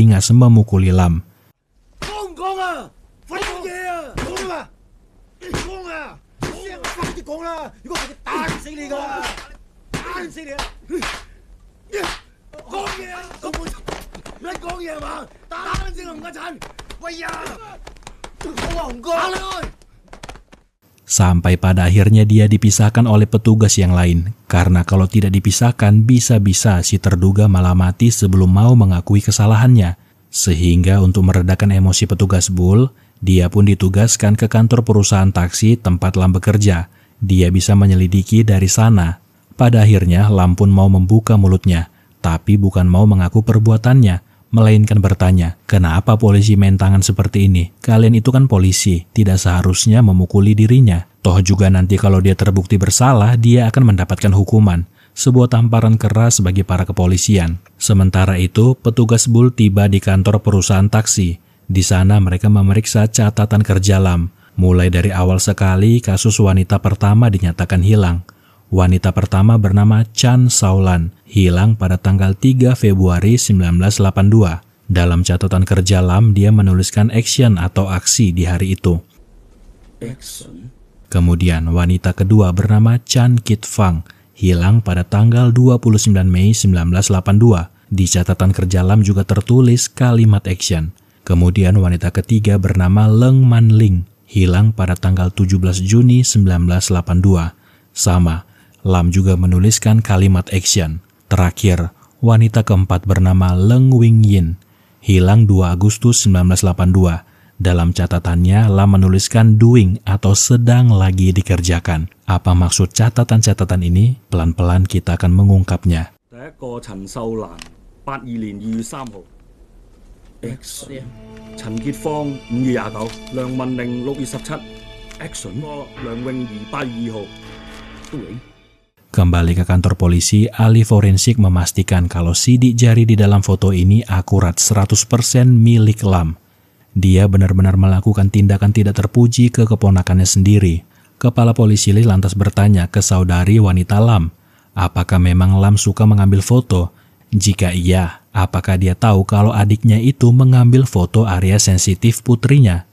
Ingas memukuli Lam. Sampai pada akhirnya dia dipisahkan oleh petugas yang lain, karena kalau tidak dipisahkan bisa-bisa si terduga malah mati sebelum mau mengakui kesalahannya. Sehingga untuk meredakan emosi petugas Bull, dia pun ditugaskan ke kantor perusahaan taksi tempat Lam bekerja. Dia bisa menyelidiki dari sana. Pada akhirnya Lam pun mau membuka mulutnya, tapi bukan mau mengaku perbuatannya, melainkan bertanya, kenapa polisi main tangan seperti ini? Kalian itu kan polisi, tidak seharusnya memukuli dirinya. Toh juga nanti kalau dia terbukti bersalah, dia akan mendapatkan hukuman. Sebuah tamparan keras bagi para kepolisian. Sementara itu, petugas Bull tiba di kantor perusahaan taksi. Di sana mereka memeriksa catatan kerja Lam. Mulai dari awal sekali kasus wanita pertama dinyatakan hilang. Wanita pertama bernama Chan Saulan, hilang pada tanggal 3 Februari 1982. Dalam catatan kerja Lam, dia menuliskan action atau aksi di hari itu. Action. Kemudian wanita kedua bernama Chan Kit Fang, hilang pada tanggal 29 Mei 1982. Di catatan kerja Lam juga tertulis kalimat action. Kemudian wanita ketiga bernama Leng Man Ling, hilang pada tanggal 17 Juni 1982. Sama, Lam juga menuliskan kalimat action. Terakhir, wanita keempat bernama Leng Wing Yin, hilang 2 Agustus 1982. Dalam catatannya, Lam menuliskan doing atau sedang lagi dikerjakan. Apa maksud catatan-catatan ini? Pelan-pelan kita akan mengungkapnya. Chan Saulan, 82年2月3號 Action.陳潔芳 5月29, 梁文玲 6月17, Action. 梁詠儀 8月2號 Doing. Kembali ke kantor polisi, ahli forensik memastikan kalau sidik jari di dalam foto ini akurat 100% milik Lam. Dia benar-benar melakukan tindakan tidak terpuji ke keponakannya sendiri. Kepala polisi Lee lantas bertanya ke saudari wanita Lam, apakah memang Lam suka mengambil foto? Jika iya, apakah dia tahu kalau adiknya itu mengambil foto area sensitif putrinya?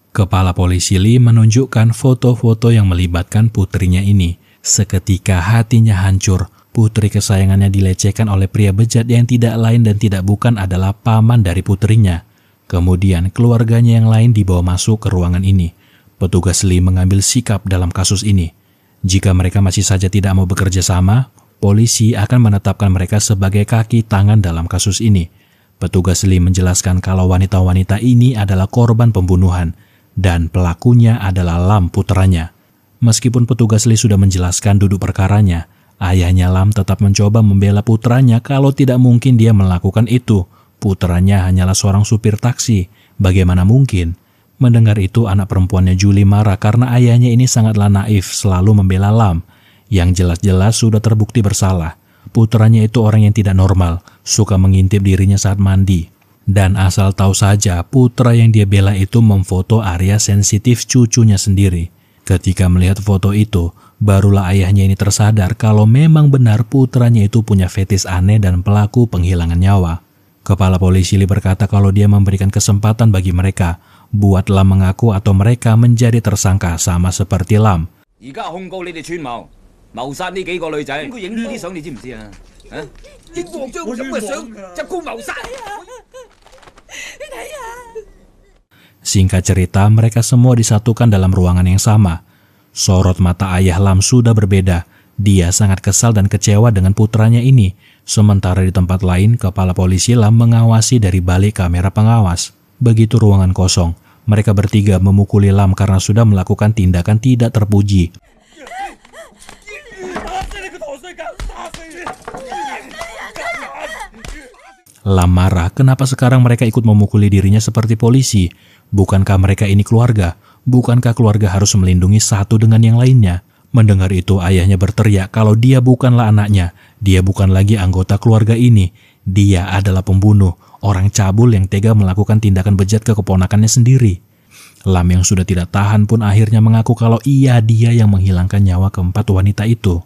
Kepala polisi Lee menunjukkan foto-foto yang melibatkan putrinya ini. Seketika hatinya hancur, putri kesayangannya dilecehkan oleh pria bejat yang tidak lain dan tidak bukan adalah paman dari putrinya. Kemudian keluarganya yang lain dibawa masuk ke ruangan ini. Petugas Lee mengambil sikap dalam kasus ini. Jika mereka masih saja tidak mau bekerja sama, polisi akan menetapkan mereka sebagai kaki tangan dalam kasus ini. Petugas Lee menjelaskan kalau wanita-wanita ini adalah korban pembunuhan dan pelakunya adalah Lam putranya. Meskipun petugas Lee sudah menjelaskan duduk perkaranya, ayahnya Lam tetap mencoba membela putranya kalau tidak mungkin dia melakukan itu. Putranya hanyalah seorang supir taksi. Bagaimana mungkin? Mendengar itu, anak perempuannya Julie marah karena ayahnya ini sangatlah naif selalu membela Lam, yang jelas-jelas sudah terbukti bersalah. Putranya itu orang yang tidak normal, suka mengintip dirinya saat mandi. Dan asal tahu saja, putra yang dia bela itu memfoto area sensitif cucunya sendiri. Ketika melihat foto itu, barulah ayahnya ini tersadar kalau memang benar putranya itu punya fetis aneh dan pelaku penghilangan nyawa. Kepala polisi Lee berkata kalau dia memberikan kesempatan bagi mereka, buat Lam mengaku atau mereka menjadi tersangka sama seperti Lam. Singkat cerita, mereka semua disatukan dalam ruangan yang sama. Sorot mata ayah Lam sudah berbeda. Dia sangat kesal dan kecewa dengan putranya ini. Sementara di tempat lain, kepala polisi Lam mengawasi dari balik kamera pengawas. Begitu ruangan kosong, mereka bertiga memukuli Lam karena sudah melakukan tindakan tidak terpuji. Lam marah, kenapa sekarang mereka ikut memukuli dirinya seperti polisi? Bukankah mereka ini keluarga? Bukankah keluarga harus melindungi satu dengan yang lainnya? Mendengar itu, ayahnya berteriak kalau dia bukanlah anaknya. Dia bukan lagi anggota keluarga ini. Dia adalah pembunuh, orang cabul yang tega melakukan tindakan bejat ke keponakannya sendiri. Lam yang sudah tidak tahan pun akhirnya mengaku kalau iya dia yang menghilangkan nyawa keempat wanita itu.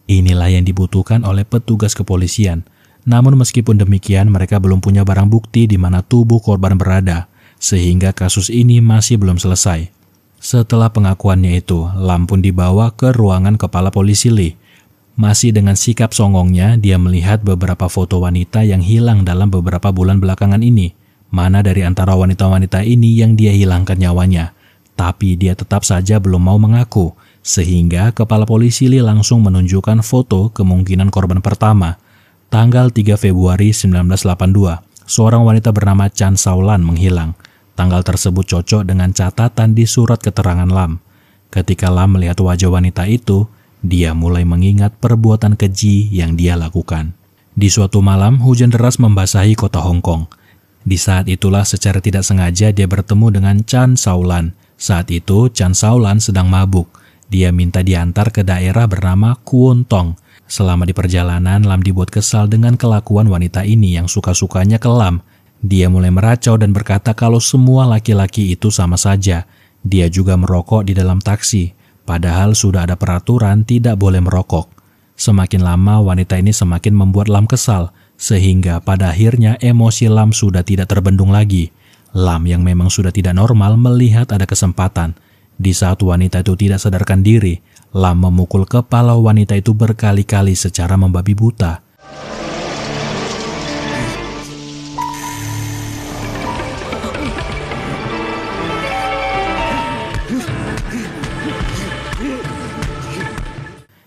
Inilah yang dibutuhkan oleh petugas kepolisian. Namun meskipun demikian, mereka belum punya barang bukti di mana tubuh korban berada, sehingga kasus ini masih belum selesai. Setelah pengakuannya itu, Lam pun dibawa ke ruangan kepala polisi Lee. Masih dengan sikap songongnya, dia melihat beberapa foto wanita yang hilang dalam beberapa bulan belakangan ini. Mana dari antara wanita-wanita ini yang dia hilangkan nyawanya. Tapi dia tetap saja belum mau mengaku, sehingga kepala polisi Lee langsung menunjukkan foto kemungkinan korban pertama. Tanggal 3 Februari 1982, seorang wanita bernama Chan Saulan menghilang. Tanggal tersebut cocok dengan catatan di surat keterangan Lam. Ketika Lam melihat wajah wanita itu, dia mulai mengingat perbuatan keji yang dia lakukan. Di suatu malam, hujan deras membasahi kota Hong Kong. Di saat itulah secara tidak sengaja dia bertemu dengan Chan Saulan. Saat itu, Chan Saulan sedang mabuk. Dia minta diantar ke daerah bernama Kwun Tong. Selama di perjalanan, Lam dibuat kesal dengan kelakuan wanita ini yang suka-sukanya ke Lam. Dia mulai meracau dan berkata kalau semua laki-laki itu sama saja. Dia juga merokok di dalam taksi, padahal sudah ada peraturan tidak boleh merokok. Semakin lama wanita ini semakin membuat Lam kesal, sehingga pada akhirnya emosi Lam sudah tidak terbendung lagi. Lam yang memang sudah tidak normal melihat ada kesempatan. Di saat wanita itu tidak sadarkan diri, Lam memukul kepala wanita itu berkali-kali secara membabi buta.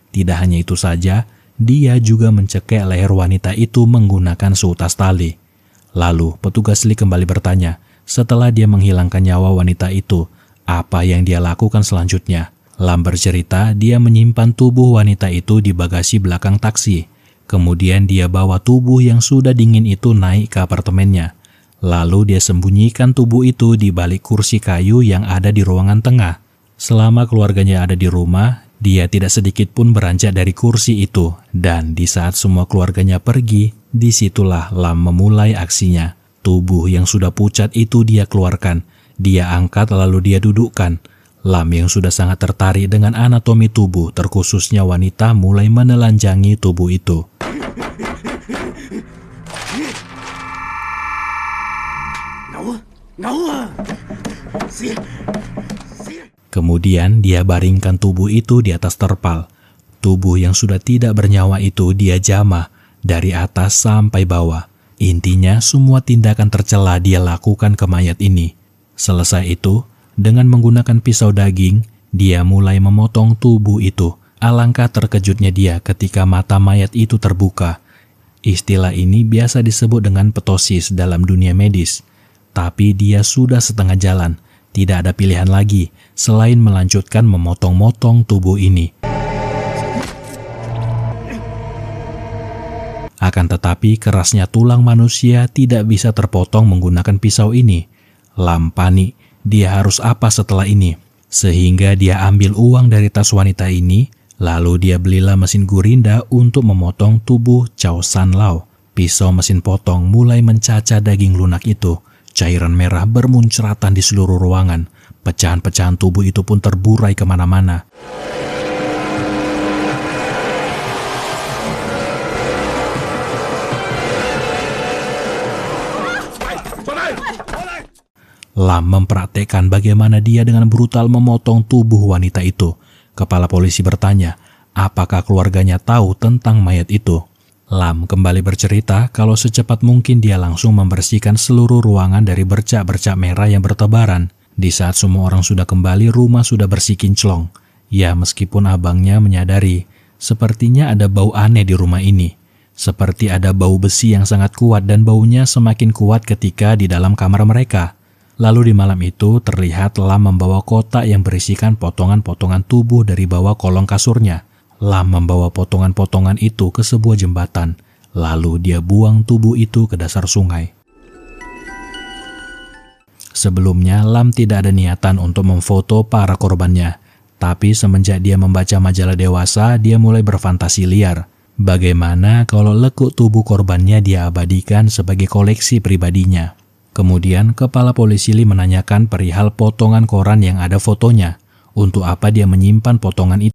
Tidak hanya itu saja, dia juga mencekek leher wanita itu menggunakan seutas tali. Lalu petugas Lee kembali bertanya, setelah dia menghilangkan nyawa wanita itu, apa yang dia lakukan selanjutnya? Lam bercerita dia menyimpan tubuh wanita itu di bagasi belakang taksi. Kemudian dia bawa tubuh yang sudah dingin itu naik ke apartemennya. Lalu dia sembunyikan tubuh itu di balik kursi kayu yang ada di ruangan tengah. Selama keluarganya ada di rumah, dia tidak sedikit pun beranjak dari kursi itu. Dan di saat semua keluarganya pergi, disitulah Lam memulai aksinya. Tubuh yang sudah pucat itu dia keluarkan. Dia angkat lalu dia dudukkan. Lam yang sudah sangat tertarik dengan anatomi tubuh, terkhususnya wanita, mulai menelanjangi tubuh itu. Kemudian dia baringkan tubuh itu di atas terpal. Tubuh yang sudah tidak bernyawa itu dia jamah dari atas sampai bawah. Intinya semua tindakan tercela dia lakukan ke mayat ini. Selesai itu, dengan menggunakan pisau daging, dia mulai memotong tubuh itu. Alangkah terkejutnya dia ketika mata mayat itu terbuka. Istilah ini biasa disebut dengan ptosis dalam dunia medis. Tapi dia sudah setengah jalan. Tidak ada pilihan lagi selain melanjutkan memotong-motong tubuh ini. Akan tetapi kerasnya tulang manusia tidak bisa terpotong menggunakan pisau ini. Lam panik, dia harus apa setelah ini? Sehingga dia ambil uang dari tas wanita ini, lalu dia belilah mesin gurinda untuk memotong tubuh Chow San Lau. Pisau mesin potong mulai mencacah daging lunak itu. Cairan merah bermuncratan di seluruh ruangan. Pecahan-pecahan tubuh itu pun terburai kemana-mana. Lam mempraktekkan bagaimana dia dengan brutal memotong tubuh wanita itu. Kepala polisi bertanya, apakah keluarganya tahu tentang mayat itu? Lam kembali bercerita kalau secepat mungkin dia langsung membersihkan seluruh ruangan dari bercak-bercak merah yang bertebaran. Di saat semua orang sudah kembali, rumah sudah bersih kinclong. Ya, meskipun abangnya menyadari, sepertinya ada bau aneh di rumah ini. Seperti ada bau besi yang sangat kuat dan baunya semakin kuat ketika di dalam kamar mereka. Lalu di malam itu terlihat Lam membawa kotak yang berisikan potongan-potongan tubuh dari bawah kolong kasurnya. Lam membawa potongan-potongan itu ke sebuah jembatan, lalu dia buang tubuh itu ke dasar sungai. Sebelumnya, Lam tidak ada niatan untuk memfoto para korbannya, tapi semenjak dia membaca majalah dewasa, dia mulai berfantasi liar. Bagaimana kalau lekuk tubuh korbannya dia abadikan sebagai koleksi pribadinya? Kemudian, kepala polisi Lee menanyakan perihal potongan koran yang ada fotonya. Untuk apa dia menyimpan potongan itu?